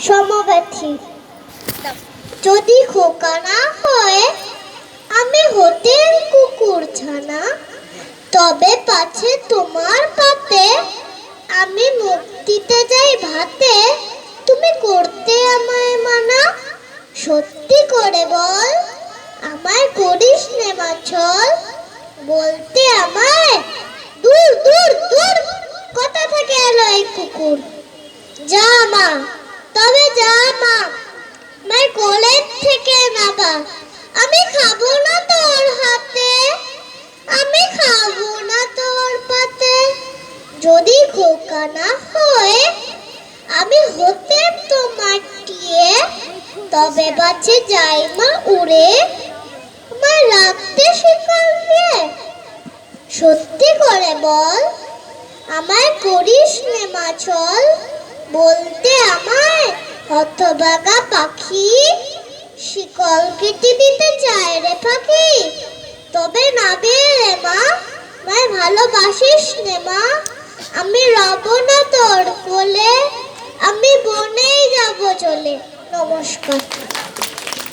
সমব্যথী। যদি খোকা না হয় আমি হতেন কুকুর ছানা, তবে পাছে তোমার পাতে আমি মুখ দিতে যাই ভাতে, তুমি করতে আমায় মানা। সত্যি করে বল, আমায় করিস নে মাছল, বলতে আমায় দূর দূর দূর কোথা থেকে এলো এই কুকুর। যা মা, তবে যা মা, মায়ের কোলের থেকে নাবা, আমি খাবো না তোর হাতে, আমি খাবো না তোর পাতে। যদি খোকা না হয় আমি হতেম তোমার টিয়ে, তবে বাছে যাই মা উড়ে, আমায় রাখতে শিকল দিয়ে। সত্যি করে বল, আমায় করিস নে মাছল, বলতে আমায় হতভাগা পাখি, শিকল কেটে দিতে চায় রে পাখি। তবে নাবে রে মা, আমায় ভালোবাসিস নে মা, আমি রব না তোর কোলে, আমি বনেই যাব চলে। নমস্কার।